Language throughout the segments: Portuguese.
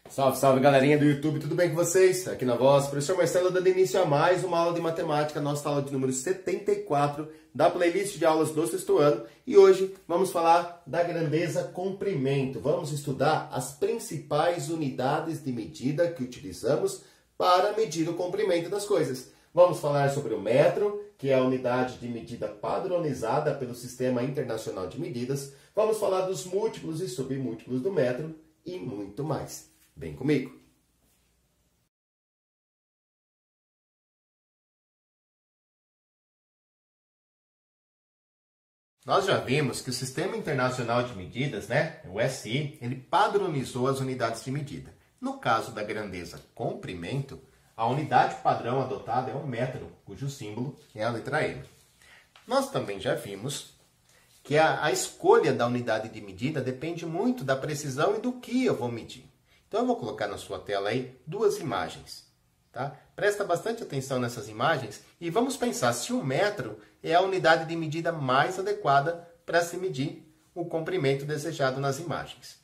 Salve, salve galerinha do YouTube, tudo bem com vocês? Aqui na voz, professor Marcelo dando início a mais uma aula de matemática, nossa aula de número 74 da playlist de aulas do sexto ano. E hoje vamos falar da grandeza comprimento. Vamos estudar as principais unidades de medida que utilizamos para medir o comprimento das coisas. Vamos falar sobre o metro, que é a unidade de medida padronizada pelo Sistema Internacional de Medidas. Vamos falar dos múltiplos e submúltiplos do metro e muito mais. Vem comigo! Nós já vimos que o Sistema Internacional de Medidas, o SI, ele padronizou as unidades de medida. No caso da grandeza comprimento, a unidade padrão adotada é o metro, cujo símbolo é a letra M. Nós também já vimos que a escolha da unidade de medida depende muito da precisão e do que eu vou medir. Então, eu vou colocar na sua tela aí duas imagens, tá? Presta bastante atenção nessas imagens e vamos pensar se o metro é a unidade de medida mais adequada para se medir o comprimento desejado nas imagens.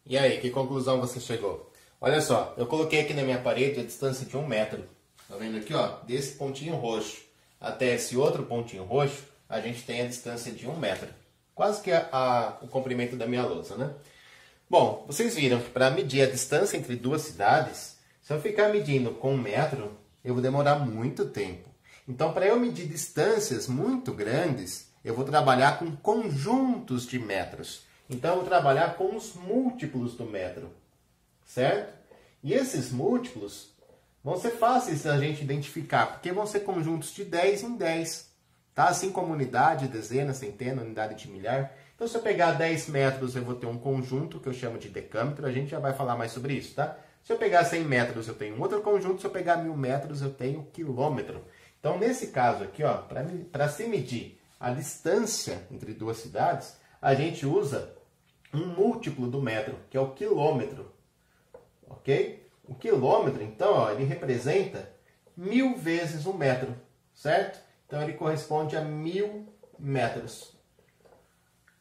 E aí, que conclusão você chegou? Olha só, eu coloquei aqui na minha parede a distância de 1 metro. Tá vendo aqui, ó? Desse pontinho roxo até esse outro pontinho roxo, a gente tem a distância de 1 metro. Quase que o comprimento da minha lousa, né? Bom, vocês viram que para medir a distância entre duas cidades, se eu ficar medindo com 1 metro, eu vou demorar muito tempo. Então, para eu medir distâncias muito grandes, eu vou trabalhar com conjuntos de metros. Então, eu vou trabalhar com os múltiplos do metro, certo? E esses múltiplos vão ser fáceis da gente identificar, porque vão ser conjuntos de 10 em 10. Tá? Assim como unidade, dezena, centena, unidade de milhar. Então, se eu pegar 10 metros, eu vou ter um conjunto que eu chamo de decâmetro. A gente já vai falar mais sobre isso, tá? Se eu pegar 100 metros, eu tenho um outro conjunto. Se eu pegar 1000 metros, eu tenho quilômetro. Então, nesse caso aqui, ó, para se medir a distância entre duas cidades, a gente usa um múltiplo do metro, que é o quilômetro. Ok? O quilômetro, então, ó, ele representa 1000 vezes um metro, certo? Então, ele corresponde a 1000 metros.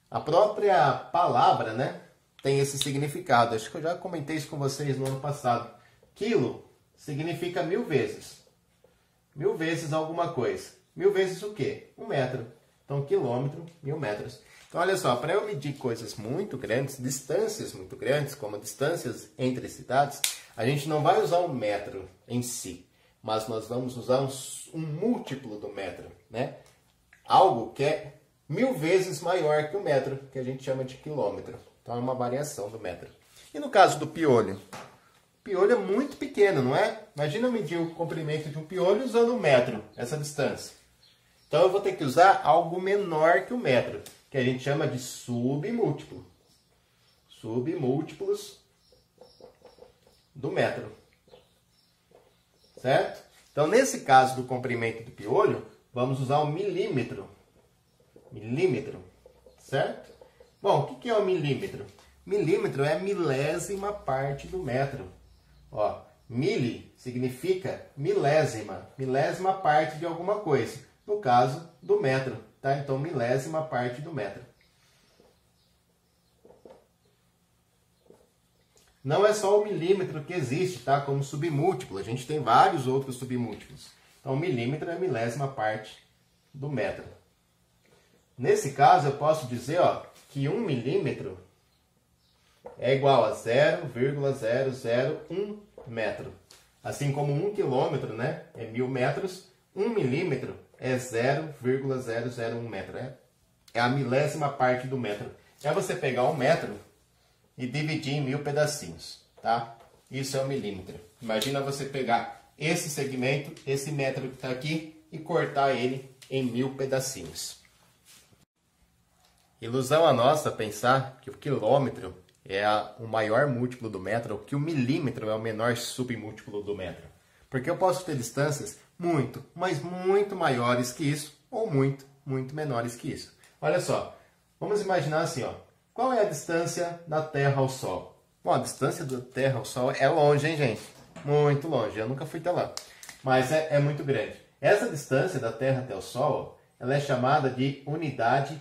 A própria palavra, tem esse significado. Acho que eu já comentei isso com vocês no ano passado. Quilo significa 1000 vezes. 1000 vezes alguma coisa. 1000 vezes o quê? 1 metro. Então, quilômetro, 1000 metros. Então, olha só, para eu medir coisas muito grandes, distâncias muito grandes, como distâncias entre cidades, a gente não vai usar um metro em si, mas nós vamos usar um múltiplo do metro, Algo que é 1000 vezes maior que o metro, que a gente chama de quilômetro. Então, é uma variação do metro. E no caso do piolho? O piolho é muito pequeno, não é? Imagina eu medir o comprimento de um piolho usando um metro, essa distância. Então, eu vou ter que usar algo menor que o metro, que a gente chama de submúltiplo. Submúltiplos do metro. Certo? Então, nesse caso do comprimento do piolho, vamos usar o milímetro. Milímetro. Certo? Bom, o que é o milímetro? Milímetro é a milésima parte do metro. Ó, mili significa milésima. Milésima parte de alguma coisa. No caso do metro, tá? Então, milésima parte do metro. Não é só o milímetro que existe, tá? Como submúltiplo. A gente tem vários outros submúltiplos. Então, o milímetro é a milésima parte do metro. Nesse caso, eu posso dizer, ó, que 1 milímetro é igual a 0,001 metro. Assim como 1 quilômetro, é 1000 metros, 1 milímetro é 0,001 metro. É a milésima parte do metro. É você pegar 1 metro e dividir em 1000 pedacinhos, tá? Isso é um milímetro. Imagina você pegar esse segmento, esse metro que está aqui, e cortar ele em 1000 pedacinhos. Ilusão a nossa pensar que o quilômetro é o maior múltiplo do metro, ou que o milímetro é o menor submúltiplo do metro. Porque eu posso ter distâncias muito, mas muito maiores que isso, ou muito, muito menores que isso. Olha só, vamos imaginar assim, ó. Qual é a distância da Terra ao Sol? Bom, a distância da Terra ao Sol é longe, hein, gente? Muito longe, eu nunca fui até lá. Mas é muito grande. Essa distância da Terra até o Sol, ela é chamada de unidade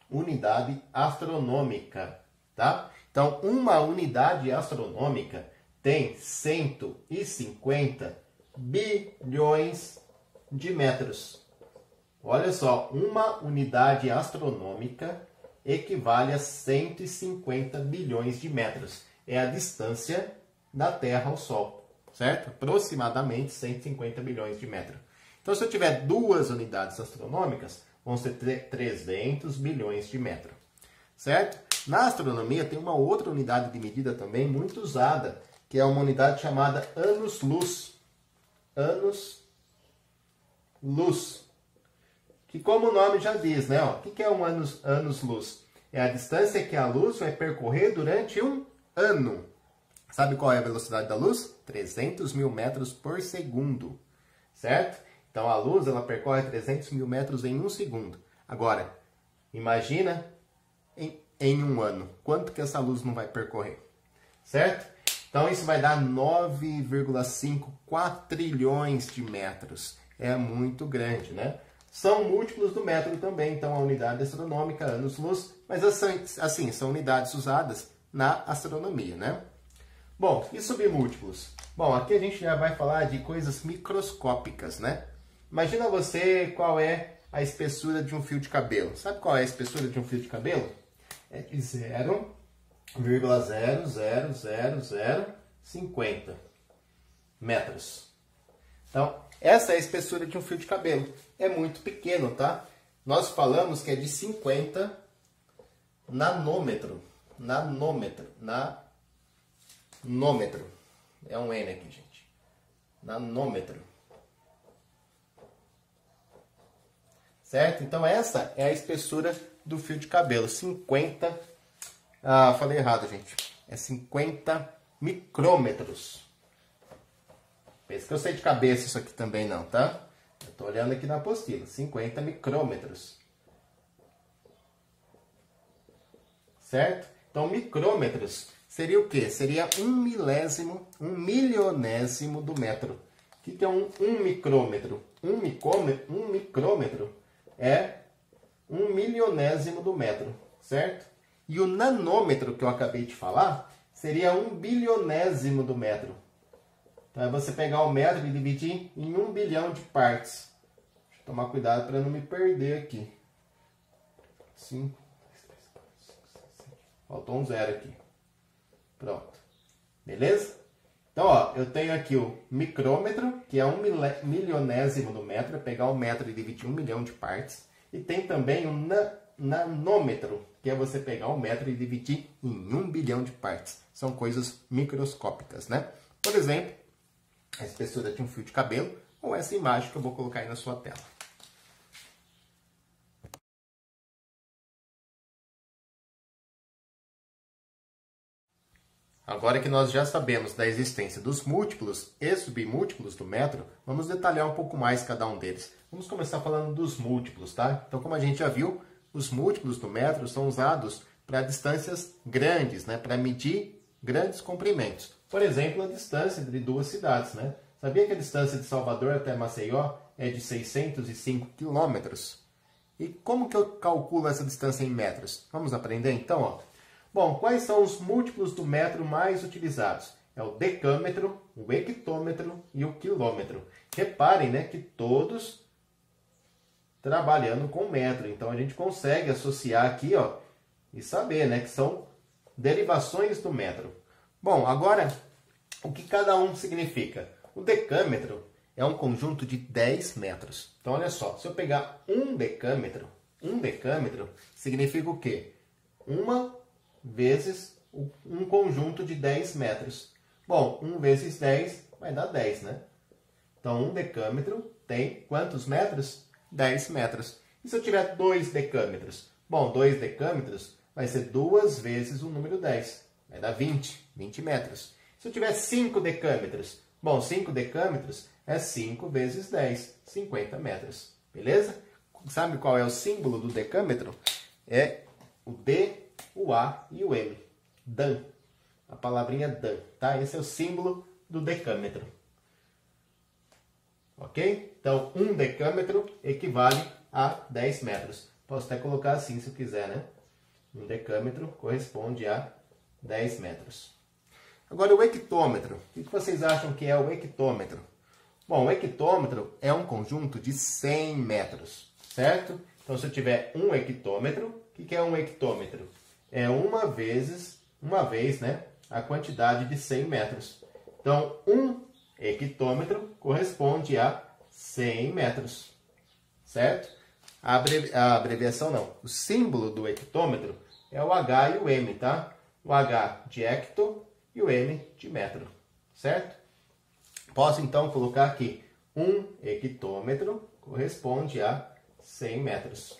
unidade astronômica, tá? Então, uma unidade astronômica tem 150 bilhões de metros. Olha só, uma unidade astronômica equivale a 150 bilhões de metros. É a distância da Terra ao Sol, certo? Aproximadamente 150 bilhões de metros. Então, se eu tiver duas unidades astronômicas, vão ser 300 bilhões de metros, certo? Na astronomia tem uma outra unidade de medida também muito usada, que é uma unidade chamada anos-luz. Anos-luz. Que como o nome já diz, né? O que é um anos-luz? É a distância que a luz vai percorrer durante um ano. Sabe qual é a velocidade da luz? 300 mil metros por segundo, certo? Então a luz ela percorre 300 mil metros em um segundo. Agora, imagina em um ano, quanto que essa luz não vai percorrer, certo? Então isso vai dar 9,5 quatrilhões de metros. É muito grande, né? São múltiplos do metro também, então a unidade astronômica, anos-luz, mas assim, são unidades usadas na astronomia, né? Bom, e submúltiplos? Bom, aqui a gente já vai falar de coisas microscópicas, né? Imagina você qual é a espessura de um fio de cabelo. Sabe qual é a espessura de um fio de cabelo? É de 0,00050 metros. Então, essa é a espessura de um fio de cabelo. É muito pequeno, tá? Nós falamos que é de 50 nanômetro. Nanômetro. É um N aqui, gente. Nanômetro. Certo? Então, essa é a espessura do fio de cabelo. 50... Ah, falei errado, gente. É 50 micrômetros. Pensa que eu sei de cabeça isso aqui também não, tá? Eu tô olhando aqui na apostila. 50 micrômetros. Certo? Então, micrômetros seria o quê? Seria um milionésimo do metro. O que é um micrômetro? Um micrômetro é um milionésimo do metro, certo? E o nanômetro que eu acabei de falar seria um bilionésimo do metro. Então é você pegar o metro e dividir em 1 bilhão de partes. Deixa eu tomar cuidado para não me perder aqui. 5, 6, 7. Faltou um zero aqui. Pronto. Beleza? Então, ó, eu tenho aqui o micrômetro, que é um milionésimo do metro. É pegar o metro e dividir em 1 milhão de partes. E tem também o nanômetro, que é você pegar o metro e dividir em 1 bilhão de partes. São coisas microscópicas, né? Por exemplo, a espessura de um fio de cabelo, ou essa imagem que eu vou colocar aí na sua tela. Agora que nós já sabemos da existência dos múltiplos e submúltiplos do metro, vamos detalhar um pouco mais cada um deles. Vamos começar falando dos múltiplos, tá? Então, como a gente já viu, os múltiplos do metro são usados para distâncias grandes, né? Para medir grandes comprimentos. Por exemplo, a distância entre duas cidades, né? Sabia que a distância de Salvador até Maceió é de 605 quilômetros? E como que eu calculo essa distância em metros? Vamos aprender então, ó. Bom, quais são os múltiplos do metro mais utilizados? É o decâmetro, o hectômetro e o quilômetro. Reparem, né, que todos trabalhando com metro. Então, a gente consegue associar aqui, ó, e saber, né, que são derivações do metro. Bom, agora, o que cada um significa? O decâmetro é um conjunto de 10 metros. Então, olha só, se eu pegar um decâmetro significa o quê? Uma vezes um conjunto de 10 metros. Bom, 1 vezes 10 vai dar 10, né? Então, um decâmetro tem quantos metros? 10 metros. E se eu tiver 2 decâmetros? Bom, 2 decâmetros vai ser 2 vezes o número 10. Vai dar 20 metros. Se eu tiver 5 decâmetros? Bom, 5 decâmetros é 5 vezes 10, 50 metros. Beleza? Sabe qual é o símbolo do decâmetro? É o D, o A e o M. Dan. A palavrinha dan, tá? Esse é o símbolo do decâmetro. Ok? Então, um decâmetro equivale a 10 metros. Posso até colocar assim se eu quiser, né? Um decâmetro corresponde a 10 metros. Agora o hectômetro. O que vocês acham que é o hectômetro? Bom, o hectômetro é um conjunto de 100 metros, certo? Então, se eu tiver um hectômetro, o que é um hectômetro? É uma vez, né, a quantidade de 100 metros. Então, um hectômetro corresponde a 100 metros, certo? A abreviação não. O símbolo do hectômetro é o H e o M, tá? O H de hecto e o M de metro, certo? Posso, então, colocar aqui, um hectômetro corresponde a 100 metros.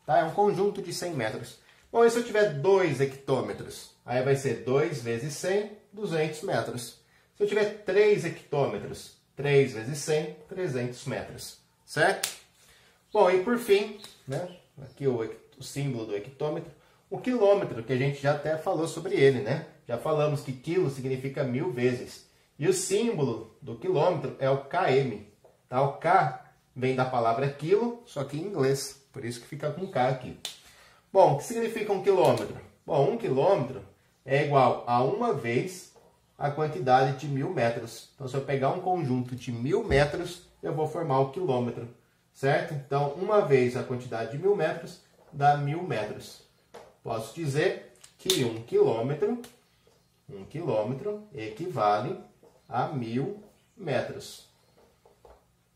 Tá? É um conjunto de 100 metros. Bom, e se eu tiver 2 hectômetros? Aí vai ser 2 vezes 100, 200 metros. Se eu tiver 3 hectômetros, 3 vezes 100, 300 metros. Certo? Bom, e por fim, né? Aqui o símbolo do hectômetro. O quilômetro, que a gente já até falou sobre ele, né? Já falamos que quilo significa 1000 vezes. E o símbolo do quilômetro é o km. Tá? O K vem da palavra quilo, só que em inglês. Por isso que fica com K aqui. Bom, o que significa um quilômetro? Bom, um quilômetro é igual a uma vez a quantidade de 1000 metros. Então, se eu pegar um conjunto de 1000 metros, eu vou formar o quilômetro. Certo? Então, uma vez a quantidade de 1000 metros dá 1000 metros. Posso dizer que um quilômetro equivale a 1000 metros.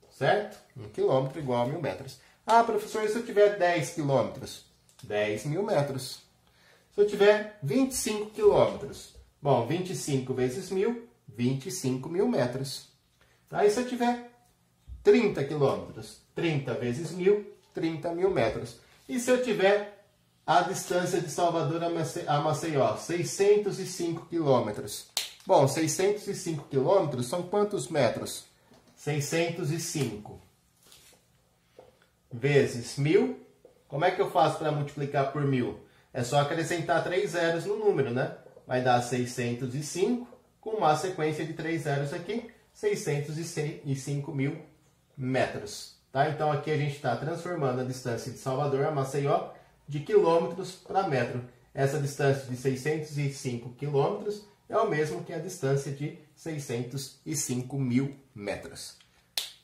Certo? Um quilômetro igual a 1000 metros. Ah, professor, e se eu tiver 10 quilômetros? 10.000 metros. Se eu tiver 25 quilômetros? Bom, 25 vezes 1000, 25.000 metros. Tá? E se eu tiver 30 quilômetros? 30 vezes 1000, 30.000 metros. E se eu tiver a distância de Salvador a Maceió? 605 quilômetros. Bom, 605 quilômetros são quantos metros? 605 vezes 1000. Como é que eu faço para multiplicar por 1000? É só acrescentar 3 zeros no número, né? Vai dar 605, com uma sequência de 3 zeros aqui, 605.000 metros. Tá? Então, aqui a gente está transformando a distância de Salvador a Maceió de quilômetros para metro. Essa distância de 605 quilômetros é o mesmo que a distância de 605.000 metros.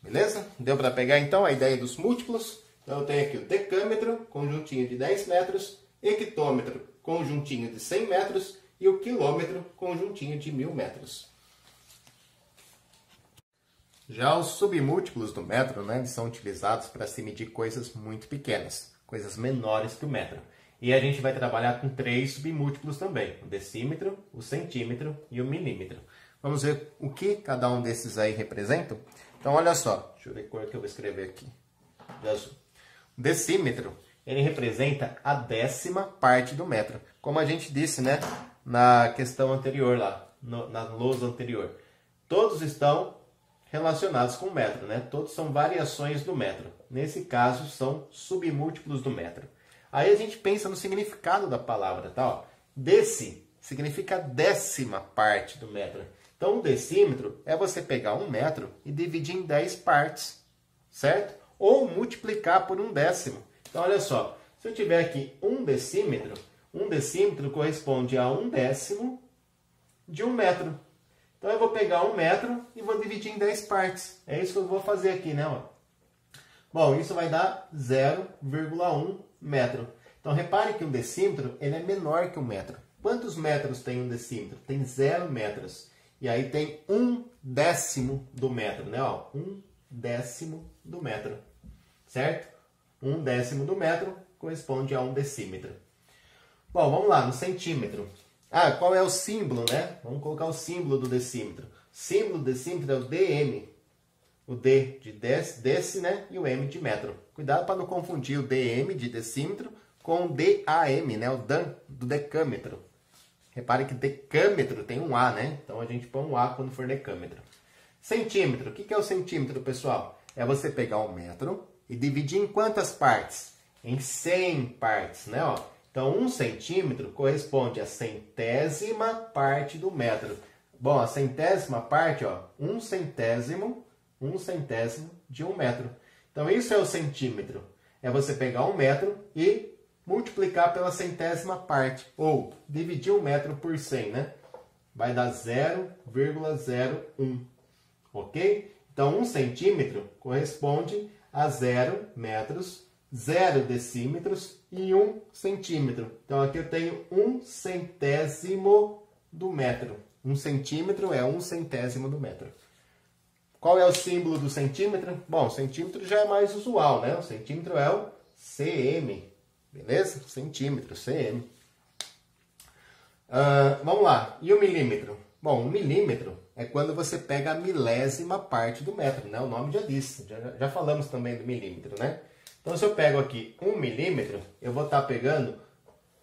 Beleza? Deu para pegar, então, a ideia dos múltiplos? Então, eu tenho aqui o decâmetro, conjuntinho de 10 metros, hectômetro, conjuntinho de 100 metros e o quilômetro, conjuntinho de 1000 metros. Já os submúltiplos do metro, né, eles são utilizados para se medir coisas muito pequenas, coisas menores que o metro. E a gente vai trabalhar com 3 submúltiplos também, o decímetro, o centímetro e o milímetro. Vamos ver o que cada um desses aí representam? Então, olha só, deixa eu ver a cor que eu vou escrever aqui, de azul. O decímetro, ele representa a 10ª parte do metro. Como a gente disse, né, na questão anterior lá, na lousa anterior. Todos estão relacionados com o metro, né? Todos são variações do metro. Nesse caso, são submúltiplos do metro. Aí a gente pensa no significado da palavra, tá? Ó, desse significa 10ª parte do metro. Então, um decímetro é você pegar 1 metro e dividir em 10 partes, certo? Ou multiplicar por 1/10. Então, olha só, se eu tiver aqui 1 decímetro corresponde a 1/10 de 1 metro. Então, eu vou pegar 1 metro e vou dividir em 10 partes. É isso que eu vou fazer aqui, né? Bom, isso vai dar 0,1 metro. Então, repare que um decímetro ele é menor que 1 metro. Quantos metros tem um decímetro? Tem 0 metros. E aí tem 1/10 do metro, né? Ó, 1/10 do metro. Certo? 1/10 do metro corresponde a 1 decímetro. Bom, vamos lá, no centímetro. Ah, qual é o símbolo, né? Vamos colocar o símbolo do decímetro. O símbolo do decímetro é o dm. O D de desse, né? E o M de metro. Cuidado para não confundir o dm de decímetro com o DAM, né? O Dan do decâmetro. Repare que decâmetro tem um A, né? Então a gente põe um A quando for decâmetro. Centímetro. O que é o centímetro, pessoal? É você pegar 1 metro e dividir em quantas partes? Em 100 partes, né? Ó. Então, 1 centímetro corresponde à 100ª parte do metro. Bom, a 100ª parte, ó, 1 centésimo de 1 metro. Então, isso é o centímetro. é você pegar 1 metro e multiplicar pela centésima parte, ou dividir 1 metro por 100, né? Vai dar 0,01, ok? Então, 1 centímetro corresponde a 0 metros, 0 decímetros e 1 centímetro. Então, aqui eu tenho 1 centésimo do metro. 1 centímetro é 1 centésimo do metro. Qual é o símbolo do centímetro? Bom, o centímetro já é mais usual, né? O centímetro é o cm, beleza? Centímetro, cm. Vamos lá. E o milímetro? Bom, o milímetro é quando você pega a milésima parte do metro, né? O nome já disse. Já falamos também do milímetro, né? Então, se eu pego aqui 1 milímetro, eu vou estar pegando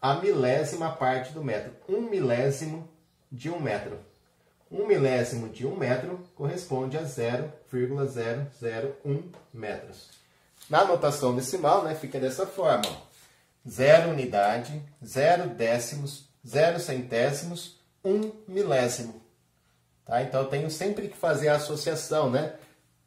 a milésima parte do metro. 1 milésimo de 1 metro. 1 milésimo de 1 metro corresponde a 0,001 metros. Na notação decimal, né, fica dessa forma. 0 unidade, 0 décimos, 0 centésimos, 1 milésimo. Tá? Então, eu tenho sempre que fazer a associação, né,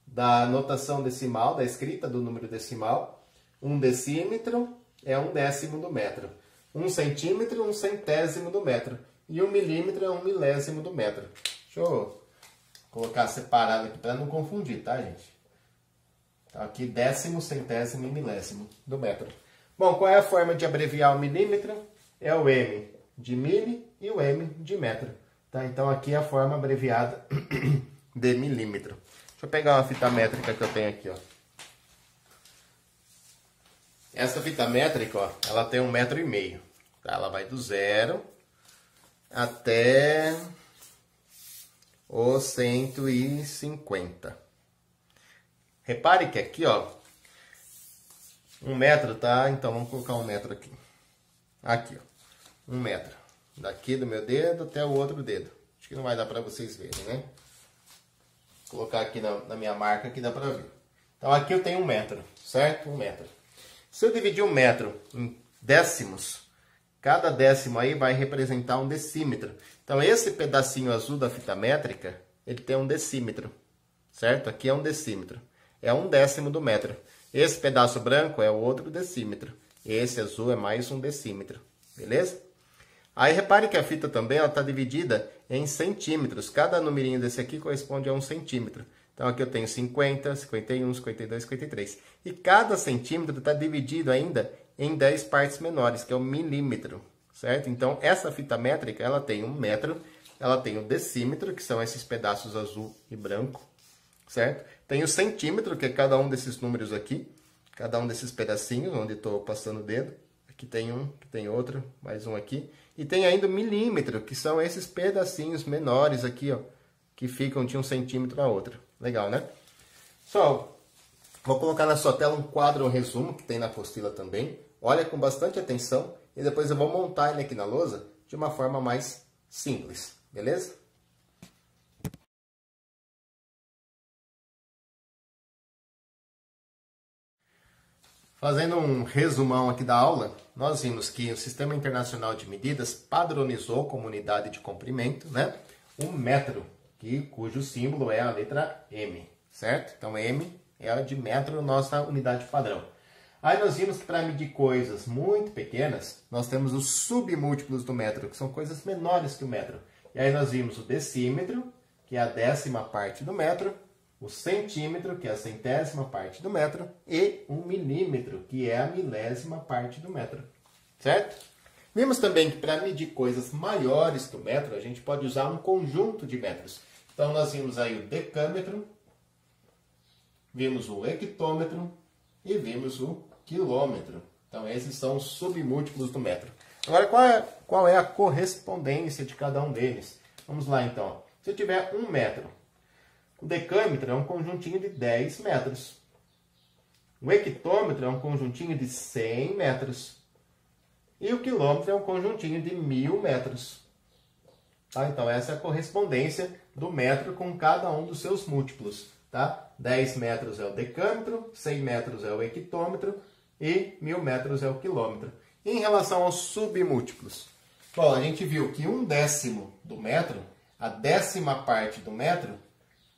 da notação decimal, da escrita do número decimal. 1 decímetro é 1 décimo do metro. 1 centímetro, 1 centésimo do metro. E 1 milímetro é 1 milésimo do metro. Deixa eu colocar separado aqui para não confundir, tá, gente? Então, aqui décimo, centésimo e milésimo do metro. Bom, qual é a forma de abreviar o milímetro? É o M de mili e o M de metro. Tá? Então, aqui é a forma abreviada de milímetro. Deixa eu pegar uma fita métrica que eu tenho aqui, ó. Essa fita métrica, ó, ela tem 1,5 metro. Tá? Ela vai do 0 até o 150. Repare que aqui, ó, 1 metro, tá? Então, vamos colocar 1 metro aqui. Aqui, ó, 1 metro. Daqui do meu dedo até o outro dedo. Acho que não vai dar para vocês verem, né? Vou colocar aqui na minha marca que dá para ver. Então, aqui eu tenho 1 metro, certo? 1 metro. Se eu dividir 1 metro em décimos, cada décimo aí vai representar 1 decímetro. Então, esse pedacinho azul da fita métrica, ele tem 1 decímetro, certo? Aqui é 1 decímetro. É 1 décimo do metro. Esse pedaço branco é o outro decímetro. Esse azul é mais 1 decímetro, beleza? Aí, repare que a fita também está dividida em centímetros. Cada numerinho desse aqui corresponde a 1 centímetro. Então, aqui eu tenho 50, 51, 52, 53. E cada centímetro está dividido ainda em 10 partes menores, que é o milímetro, certo? Então, essa fita métrica, ela tem 1 metro, ela tem o decímetro, que são esses pedaços azul e branco, certo? Tem o centímetro, que é cada um desses números aqui, cada um desses pedacinhos, onde estou passando o dedo. Aqui tem um, aqui tem outro, mais um aqui. E tem ainda o milímetro, que são esses pedacinhos menores aqui, ó, que ficam de 1 centímetro a outro. Legal, né? Pessoal, vou colocar na sua tela um quadro, um resumo, que tem na apostila também. Olha com bastante atenção e depois eu vou montar ele aqui na lousa de uma forma mais simples, beleza? Fazendo um resumão aqui da aula, nós vimos que o Sistema Internacional de Medidas padronizou como unidade de comprimento, né, um metro, cujo símbolo é a letra M, certo? Então, M é a de metro, nossa unidade padrão. Aí nós vimos que para medir coisas muito pequenas, nós temos os submúltiplos do metro, que são coisas menores que o metro. E aí nós vimos o decímetro, que é a 10ª parte do metro, o centímetro, que é a 100ª parte do metro, e o milímetro, que é a 1000ª parte do metro, certo? Vimos também que para medir coisas maiores que o metro, a gente pode usar um conjunto de metros. Então, nós vimos aí o decâmetro, vimos o hectômetro e vimos o quilômetro. Então, esses são os submúltiplos do metro. Agora, qual é a correspondência de cada um deles? Vamos lá, então. Se eu tiver 1 metro, o decâmetro é um conjuntinho de 10 metros. O hectômetro é um conjuntinho de 100 metros. E o quilômetro é um conjuntinho de 1000 metros. Tá? Então, essa é a correspondência do metro com cada um dos seus múltiplos. Tá? 10 metros é o decâmetro, 100 metros é o hectômetro e 1000 metros é o quilômetro. E em relação aos submúltiplos? Bom, a gente viu que 1 décimo do metro, a 10ª parte do metro,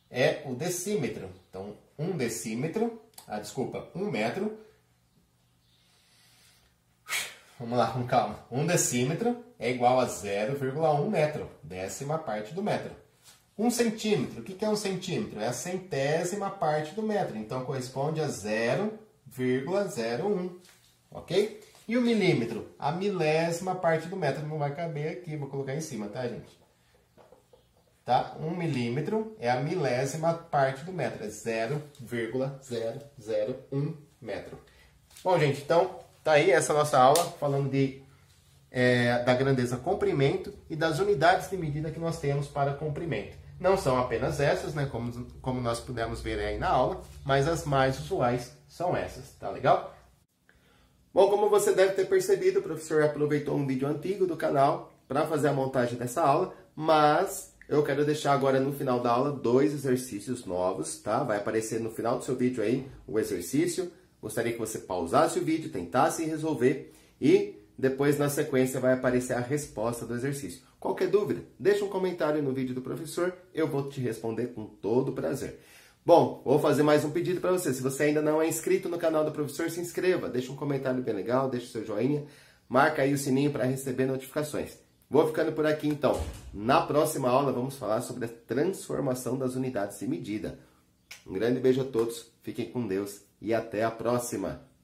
é o decímetro. Então, 1 metro, Vamos lá, com calma. 1 decímetro é igual a 0,1 metro, décima parte do metro. 1 centímetro, o que é 1 centímetro? É a centésima parte do metro, então corresponde a 0,01, ok? E o milímetro? A milésima parte do metro, não vai caber aqui, vou colocar em cima, tá, gente? Tá? 1 milímetro é a milésima parte do metro, é 0,001 metro. Bom, gente, então, tá aí essa nossa aula falando da grandeza comprimento e das unidades de medida que nós temos para comprimento. Não são apenas essas, né, como nós pudemos ver aí na aula, mas as mais usuais são essas, tá legal? Bom, como você deve ter percebido, o professor aproveitou um vídeo antigo do canal para fazer a montagem dessa aula, mas eu quero deixar agora no final da aula 2 exercícios novos, tá? Vai aparecer no final do seu vídeo aí o exercício. Gostaria que você pausasse o vídeo, tentasse resolver e depois na sequência vai aparecer a resposta do exercício. Qualquer dúvida, deixa um comentário no vídeo do professor, eu vou te responder com todo prazer. Bom, vou fazer mais um pedido para você. Se você ainda não é inscrito no canal do professor, se inscreva, deixa um comentário bem legal, deixa o seu joinha, marca aí o sininho para receber notificações. Vou ficando por aqui então. Na próxima aula vamos falar sobre a transformação das unidades de medida. Um grande beijo a todos, fiquem com Deus e até a próxima!